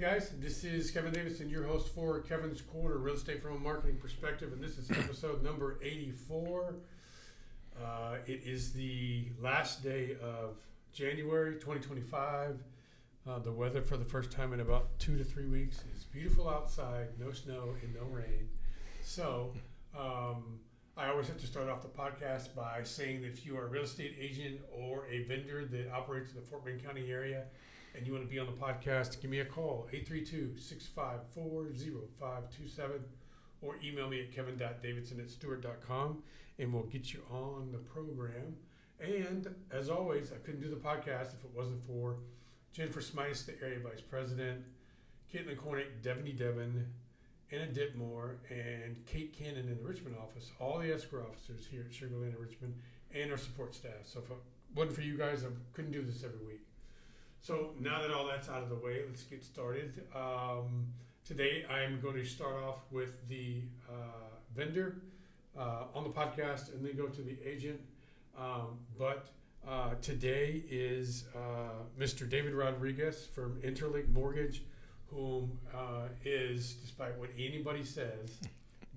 guys, this is Kevin Davidson, your host for Kevin's Korner, real estate from a marketing perspective, and this is episode number 84. It is the last day of January 2025. The weather for the first time in about 2 to 3 weeks is beautiful outside, no snow and no rain. So I always have to start off the podcast by saying that if you are a real estate agent or a vendor that operates in the Fort Wayne County area and you want to be on the podcast, give me a call, 832-654-0527, or email me at kevin.davidson@stewart.com, and we'll get you on the program. And as always, I couldn't do the podcast if it wasn't for Jennifer Smice, the area vice president, Caitlin Cornick, Devin, Anna Ditmore, and Kate Cannon in the Richmond office, all the escrow officers here at Sugar Land and Richmond, and our support staff. So if it wasn't for you guys, I couldn't do this every week. So now that all that's out of the way, let's get started. Today I'm going to start off with the vendor on the podcast and then go to the agent. But today is Mr. David Rodriguez from Interlink Mortgage, whom is, despite what anybody says,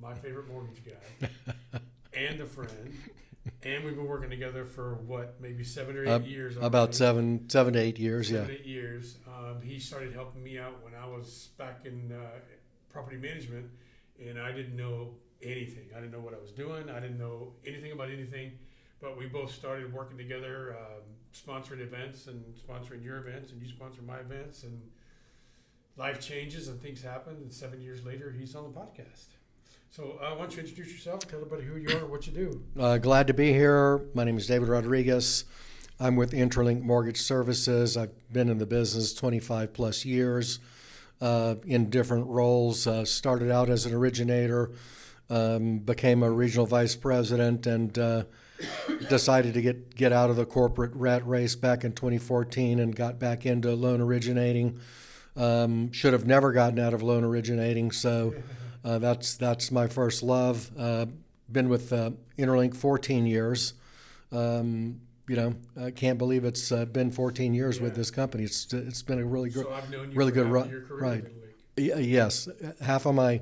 my favorite mortgage guy and a friend. And we've been working together for what, maybe 7 or 8 years. About 7 to 8 years, 7 to 8 years. He started helping me out when I was back in property management, and I didn't know anything. I didn't know what I was doing. I didn't know anything about anything. But we both started working together, sponsoring events and sponsoring your events, and you sponsor my events, and life changes and things happen. And 7 years later, he's on the podcast. So why don't you introduce yourself, tell everybody who you are and what you do. Glad to be here. My name is David Rodriguez. I'm with Interlink Mortgage Services. I've been in the business 25 plus years in different roles. Started out as an originator, became a regional vice president, and decided to get out of the corporate rat race back in 2014 and got back into loan originating. Should have never gotten out of loan originating, so that's my first love. Been with Interlink 14 years. I can't believe it's been 14 years with this company. It's been a really good, so I've known you really for good half run. of your career Right? in Interlink. Yes, half of my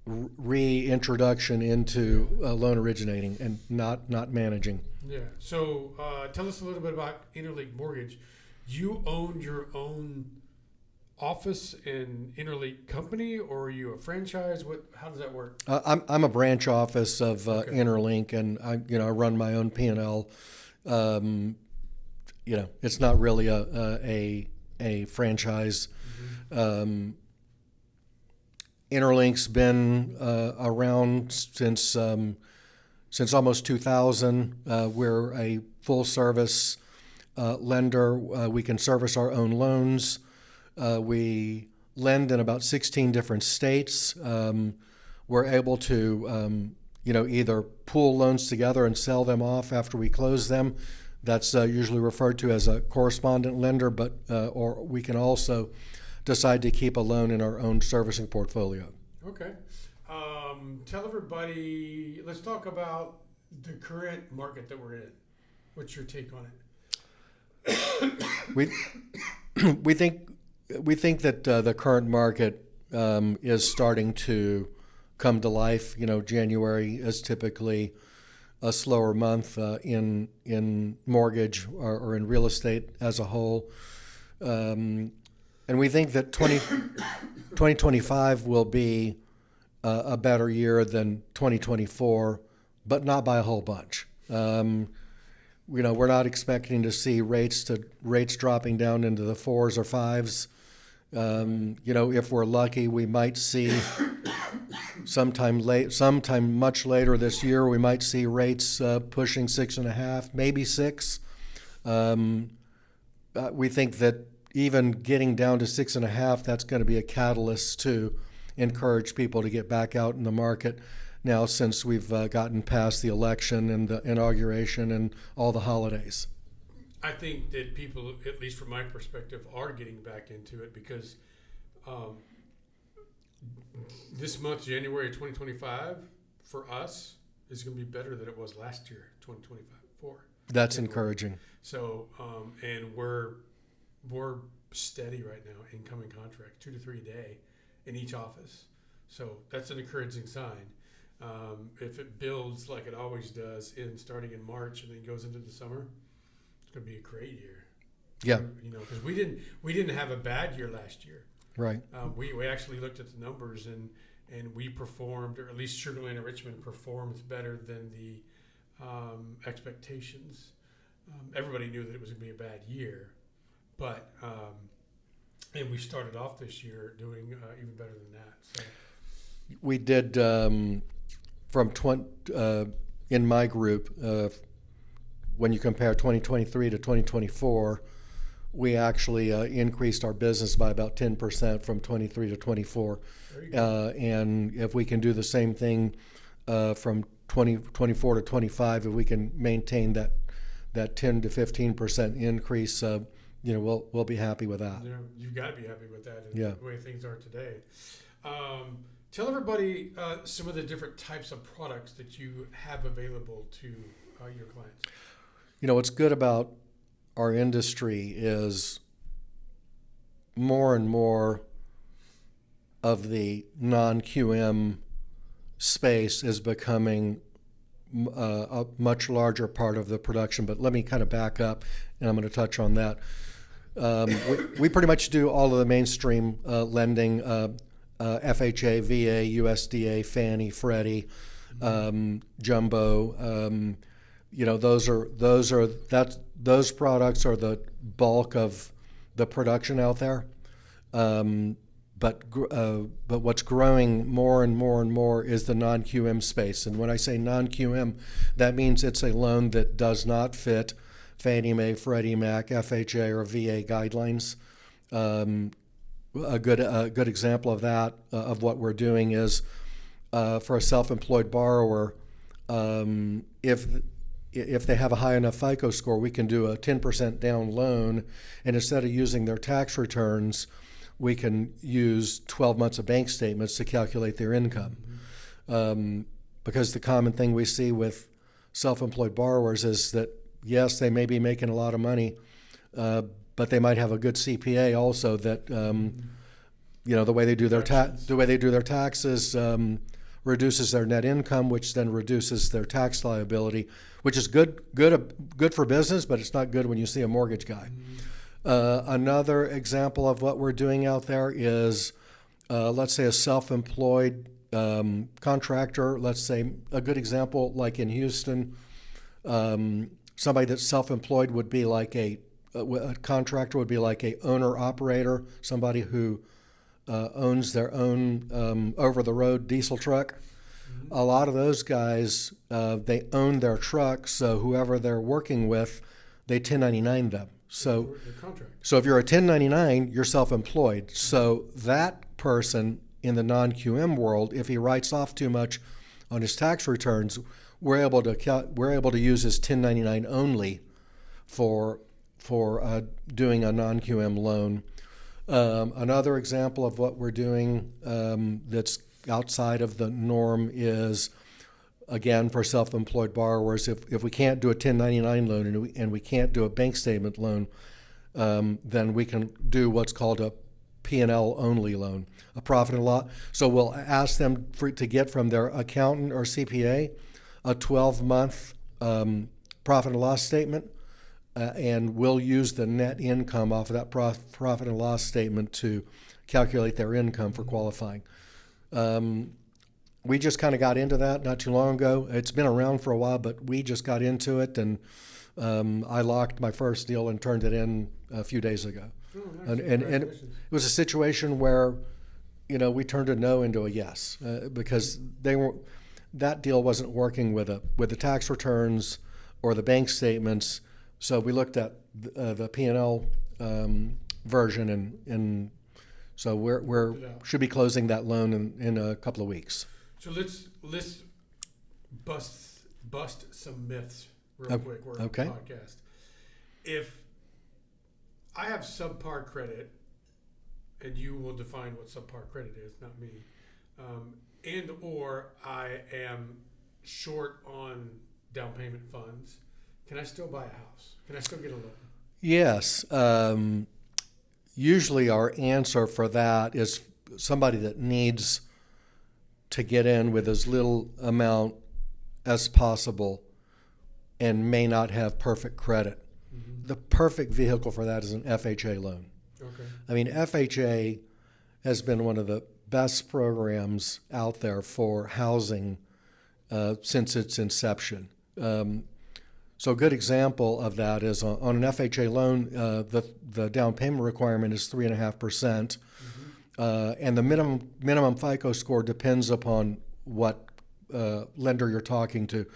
reintroduction into loan originating and not managing. Yeah. So tell us a little bit about Interlink Mortgage. You own your own office in Interlink company, or are you a franchise? How does that work? I'm a branch office of Interlink, and I run my own P&L. It's not really a franchise. Mm-hmm. Interlink's been around since almost 2000. We're a full service lender. We can service our own loans. We lend in about 16 different states. We're able to, either pool loans together and sell them off after we close them. That's usually referred to as a correspondent lender, but or we can also decide to keep a loan in our own servicing portfolio. Okay. Tell everybody, let's talk about the current market that we're in. What's your take on it? We think that the current market is starting to come to life. January is typically a slower month in mortgage or in real estate as a whole. And we think that 2025 will be a better year than 2024, but not by a whole bunch. We're not expecting to see rates dropping down into the 4s or 5s. If we're lucky, we might see sometime much later this year, we might see rates pushing 6.5, maybe 6. We think that even getting down to 6.5, that's going to be a catalyst to encourage people to get back out in the market now, since we've gotten past the election and the inauguration and all the holidays. I think that people, at least from my perspective, are getting back into it because this month, January 2025, for us, is going to be better than it was last year, 2024. That's encouraging. So, and we're steady right now, incoming contract, 2 to 3 a day in each office. So that's an encouraging sign. If it builds like it always does starting in March and then goes into the summer, it's going to be a great year. Yeah. You know, because we didn't have a bad year last year. Right. We actually looked at the numbers and we performed, or at least Sugar Land and Richmond performed better than the expectations. Everybody knew that it was going to be a bad year, but and we started off this year doing even better than that. So. We did in my group, when you compare 2023 to 2024, we actually increased our business by about 10% from 23 to 24. And if we can do the same thing from 24 to 25, if we can maintain that 10 to 15% increase, we'll be happy with that. Yeah, you've got to be happy with that. Yeah. The way things are today. Tell everybody some of the different types of products that you have available to your clients. You know, what's good about our industry is more and more of the non-QM space is becoming a much larger part of the production. But let me kind of back up, and I'm going to touch on that. We pretty much do all of the mainstream lending, FHA, VA, USDA, Fannie, Freddie, Jumbo. Those products are the bulk of the production out there. But what's growing more and more and more is the non-QM space. And when I say non-QM, that means it's a loan that does not fit Fannie Mae, Freddie Mac, FHA, or VA guidelines. A good example of that, of what we're doing, is for a self-employed borrower, if they have a high enough FICO score, we can do a 10% down loan, and instead of using their tax returns, we can use 12 months of bank statements to calculate their income. Because the common thing we see with self-employed borrowers is that, yes, they may be making a lot of money, but they might have a good CPA also that, the way they do their taxes reduces their net income, which then reduces their tax liability, which is good for business, but it's not good when you see a mortgage guy. Another example of what we're doing out there is, let's say, a self-employed contractor. Let's say a good example, like in Houston, somebody that's self-employed would be like a contractor would be like a owner-operator, somebody who owns their own over-the-road diesel truck. Mm-hmm. A lot of those guys, they own their truck, so whoever they're working with, they 1099 them. So if you're a 1099, you're self-employed. So that person in the non-QM world, if he writes off too much on his tax returns, we're able to use his 1099 only for doing a non-QM loan. Another example of what we're doing that's outside of the norm is, again, for self-employed borrowers, if we can't do a 1099 loan and we can't do a bank statement loan, then we can do what's called a P&L only loan, a profit and loss. So we'll ask them to get from their accountant or CPA a 12-month profit and loss statement, and we'll use the net income off of that profit and loss statement to calculate their income for qualifying. We just kind of got into that not too long ago. It's been around for a while, but we just got into it, and I locked my first deal and turned it in a few days ago. Oh, nice. And it was a situation where, we turned a no into a yes because that deal wasn't working with the tax returns or the bank statements. So we looked at the P&L version, and so we're should be closing that loan in a couple of weeks. So let's bust some myths real quick. We're on the podcast. If I have subpar credit, and you will define what subpar credit is, not me, and or I am short on down payment funds, can I still buy a house? Can I still get a loan? Yes. usually our answer for that is somebody that needs to get in with as little amount as possible and may not have perfect credit. Mm-hmm. The perfect vehicle for that is an FHA loan. Okay. I mean, FHA has been one of the best programs out there for housing since its inception. So a good example of that is on an FHA loan, the down payment requirement is 3.5%, and the minimum FICO score depends upon what lender you're talking to.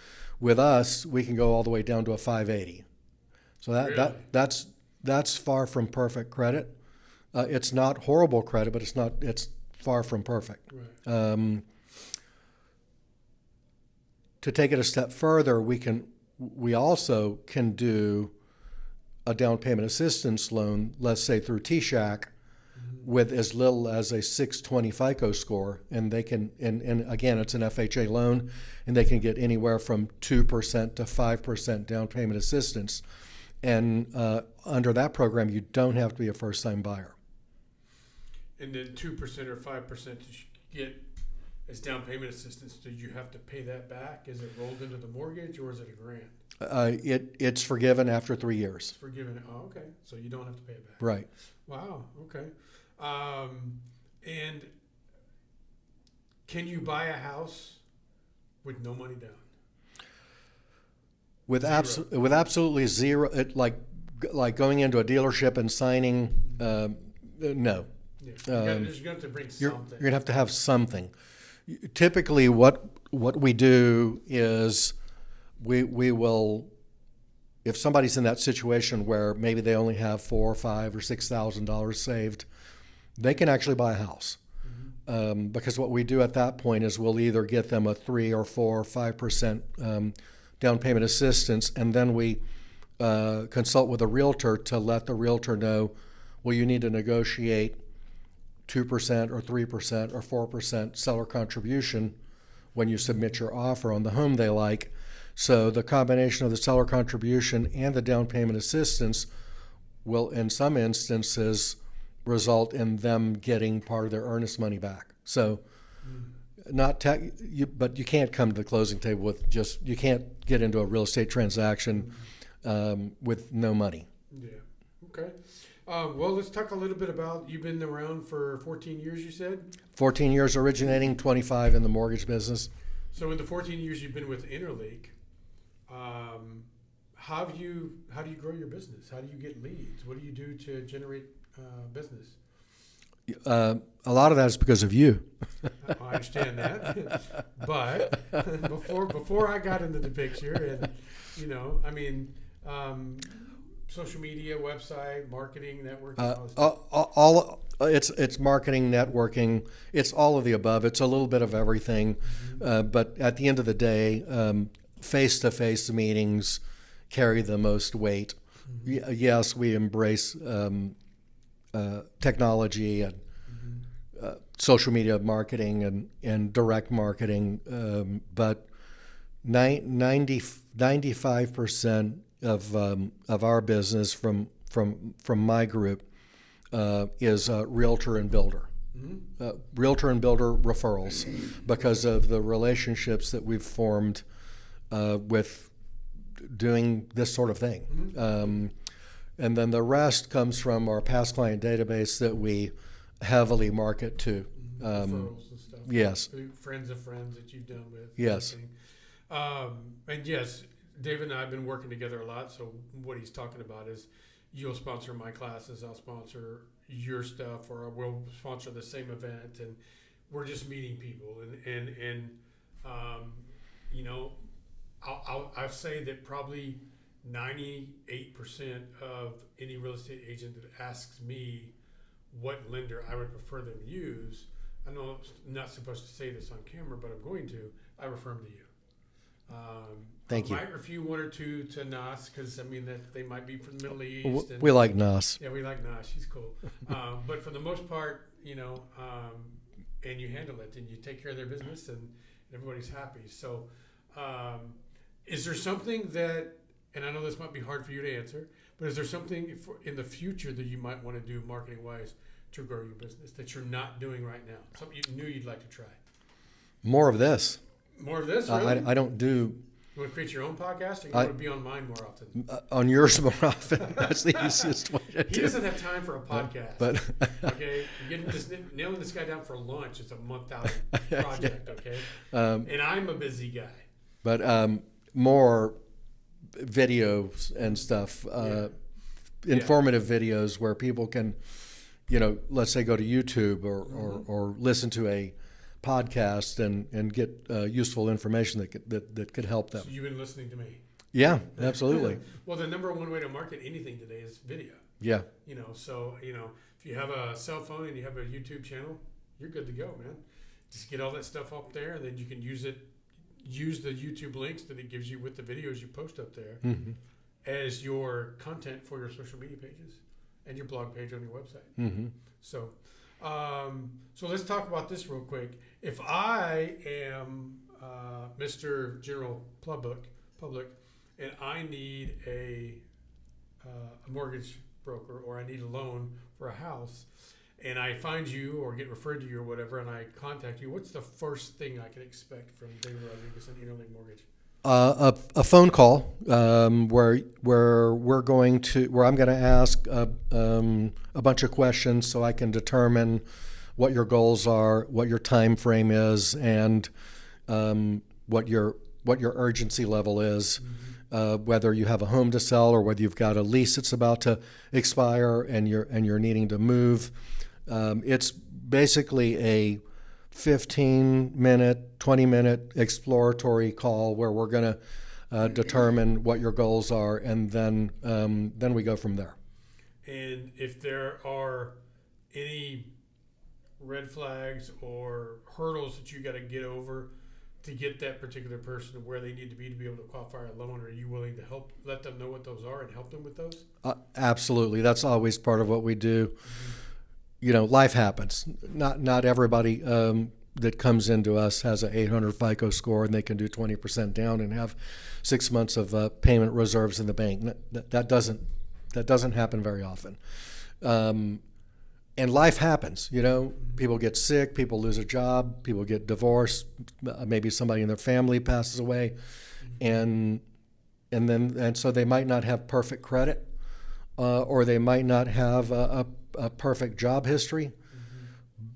With us, we can go all the way down to a 580. So Really? that's far from perfect credit. It's not horrible credit, but it's far from perfect. Right. To take it a step further, we also can do a down payment assistance loan, let's say through TSHAC, with as little as a 620 FICO score, and they can, and again, it's an FHA loan, and they can get anywhere from 2% to 5% down payment assistance. And under that program, you don't have to be a first-time buyer. And then 2% or 5% that you get as down payment assistance, do you have to pay that back? Is it rolled into the mortgage, or is it a grant? It's forgiven after 3 years. It's forgiven. Oh, okay. So you don't have to pay it back. Right. Wow. Okay. And can you buy a house with no money down? With absolutely zero, like going into a dealership and signing, no. Yeah. You're going to have to bring You're something. going to have something. Typically, what we do is we will, if somebody's in that situation where maybe they only have $4,000 or $5,000 or $6,000 saved, they can actually buy a house. Because what we do at that point is we'll either get them a 3 or 4 or 5% down payment assistance, and then we consult with a realtor to let the realtor know, well, you need to negotiate 2% or 3% or 4% seller contribution when you submit your offer on the home they like. So the combination of the seller contribution and the down payment assistance will, in some instances, result in them getting part of their earnest money back. So, but you can't come to the closing table with you can't get into a real estate transaction with no money. Yeah. Okay. Well, let's talk a little bit about, you've been around for 14 years, you said? 14 years originating, 25 in the mortgage business. So in the 14 years you've been with Interlake, how do you grow your business? How do you get leads? What do you do to generate business? A lot of that is because of you. I understand that, but before I got into the picture, and social media, website, marketing, networking, it's marketing, networking, it's all of the above. It's a little bit of everything, but at the end of the day, face-to-face meetings carry the most weight. Yes, we embrace technology and social media marketing and direct marketing, but 95% of our business from my group is realtor and builder. Realtor and builder referrals, because of the relationships that we've formed with doing this sort of thing. And then the rest comes from our past client database that we heavily market to. Referrals and stuff. Yes. Friends of friends that you've done with. Yes. And yes, David and I have been working together a lot. So what he's talking about is, you'll sponsor my classes, I'll sponsor your stuff, or we'll sponsor the same event, and we're just meeting people. And I'll say that probably 98% of any real estate agent that asks me what lender I would prefer them use, I know I'm not supposed to say this on camera, but I'm going to, I refer them to you. Thank you. I might refer one or two to Nas, because that they might be from the Middle East. We like Nas. Yeah, we like Nas. She's cool. But for the most part, and you handle it, and you take care of their business, and everybody's happy. So, is there something that and I know this might be hard for you to answer, but is there something in the future that you might want to do marketing-wise to grow your business that you're not doing right now? Something you knew you'd like to try? More of this. More of this, really? I don't do... You want to create your own podcast, or you want to be on mine more often? On yours more often. That's the easiest way to do. He doesn't have time for a podcast. But okay, nailing this guy down for lunch is a month-out project, okay? And I'm a busy guy. But more videos and stuff, informative videos where people can, let's say go to YouTube or listen to a podcast and get useful information that could help them. So you've been listening to me. Yeah, absolutely. Well, the number one way to market anything today is video. Yeah. So if you have a cell phone and you have a YouTube channel, you're good to go, man. Just get all that stuff up there, and then you can use the YouTube links that it gives you with the videos you post up there as your content for your social media pages and your blog page on your website. So let's talk about this real quick. If I am Mr. General Public, and I need a mortgage broker, or I need a loan for a house, and I find you or get referred to you or whatever, and I contact you, what's the first thing I can expect from David Rodriguez and Interlink Mortgage? A phone call where I'm going to ask a bunch of questions so I can determine what your goals are, what your time frame is, and what your urgency level is. Whether you have a home to sell or whether you've got a lease that's about to expire and you're needing to move. It's basically a 15-minute, 20-minute exploratory call where we're going to determine what your goals are, and then we go from there. And if there are any red flags or hurdles that you got to get over to get that particular person where they need to be able to qualify a loan, are you willing to help let them know what those are and help them with those? Absolutely. That's always part of what we do. Life happens. Not everybody that comes into us has an 800 FICO score and they can do 20% down and have 6 months of payment reserves in the bank. That doesn't happen very often. And life happens, people get sick, people lose a job, people get divorced, maybe somebody in their family passes away, and so they might not have perfect credit, or they might not have a perfect job history.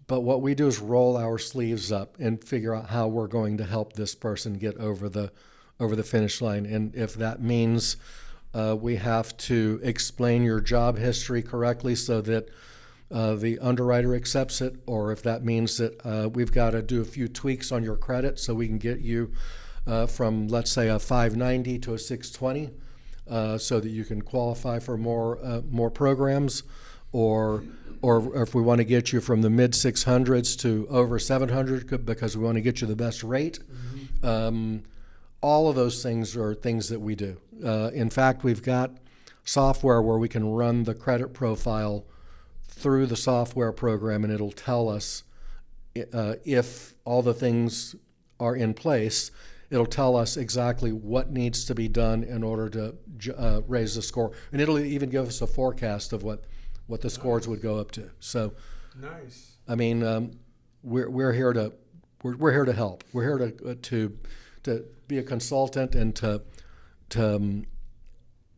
But what we do is roll our sleeves up and figure out how we're going to help this person get over the finish line. And if that means we have to explain your job history correctly so that the underwriter accepts it, or if that means that we've got to do a few tweaks on your credit so we can get you from, let's say, a 590 to a 620, so that you can qualify for more programs, or if we want to get you from the mid 600s to over 700 because we want to get you the best rate. All of those things are things that we do. In fact, we've got software where we can run the credit profile through the software program, and it'll tell us if all the things are in place. It'll tell us exactly what needs to be done in order to raise the score, and it'll even give us a forecast of what the scores would go up to. So, nice. I mean, we're here to help. We're here to be a consultant and to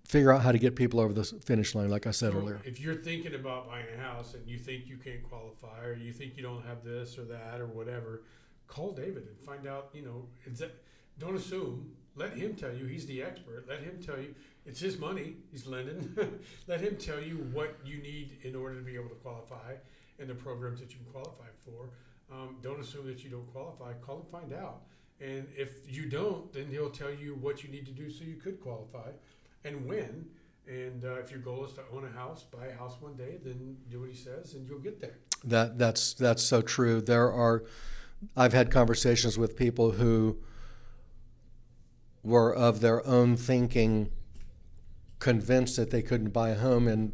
figure out how to get people over the finish line, like I said earlier. If you're thinking about buying a house and you think you can't qualify, or you think you don't have this or that or whatever, call David and find out, don't assume. Let him tell you. He's the expert. Let him tell you. It's his money. He's lending. Let him tell you what you need in order to be able to qualify and the programs that you can qualify for. Don't assume that you don't qualify. Call and find out. And if you don't, then he'll tell you what you need to do so you could qualify and when. And if your goal is to own a house, buy a house one day, then do what he says and you'll get there. That's so true. I've had conversations with people who were of their own thinking convinced that they couldn't buy a home, and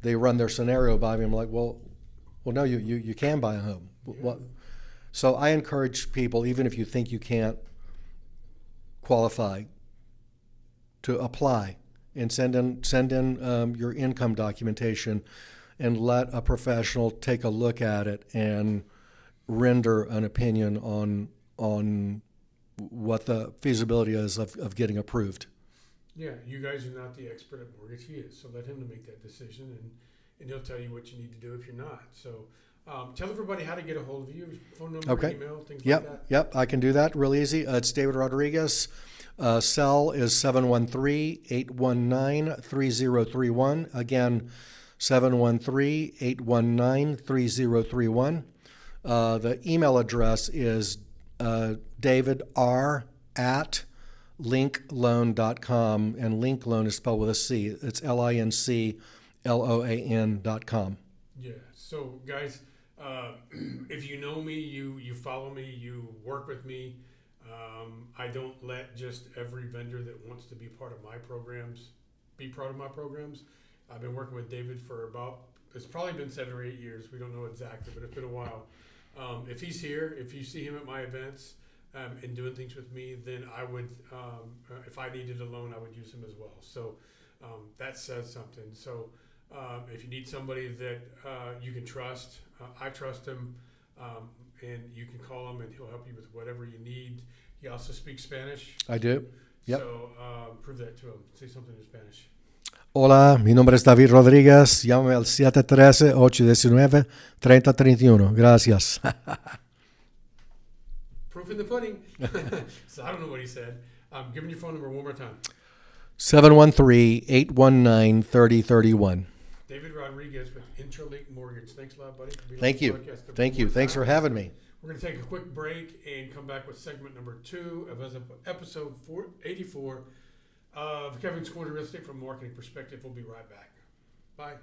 they run their scenario by me. I'm like, well, no, you can buy a home. Yeah. What? So I encourage people, even if you think you can't qualify, to apply and send in your income documentation, and let a professional take a look at it and render an opinion on what the feasibility is of getting approved. Yeah, you guys are not the expert at mortgage. He is, so let him to make that decision, and he'll tell you what you need to do if you're not. So tell everybody how to get a hold of you, phone number, Okay. email, things Yep, like that. yep, I can do that real easy. It's David Rodriguez. Cell is 713-819-3031. Again, 713-819-3031. The email address is davidr@linkloan.com, and Link Loan is spelled with a C. It's lincloan.com. Yeah. So guys, if you know me, you follow me, you work with me. I don't let just every vendor that wants to be part of my programs be part of my programs. I've been working with David for it's probably been 7 or 8 years. We don't know exactly, but it's been a while. If he's here, if you see him at my events and doing things with me, then I would, if I needed a loan, I would use him as well. So that says something. So if you need somebody that you can trust, I trust him, and you can call him and he'll help you with whatever you need. He also speaks Spanish. I do. Yep. So prove that to him. Say something in Spanish. Hola, mi nombre es David Rodríguez. Llámame al 713-819-3031. Gracias. Proof in the pudding. So I don't know what he said. Give me your phone number one more time. 713-819-3031. David Rodriguez with Intralink Mortgage. Thanks a lot, buddy. Thank you. Thank you. Thanks for having me. We're going to take a quick break and come back with segment number 2 of episode 484 of Kevin's Corner Real Estate from a Marketing Perspective. We'll be right back. Bye.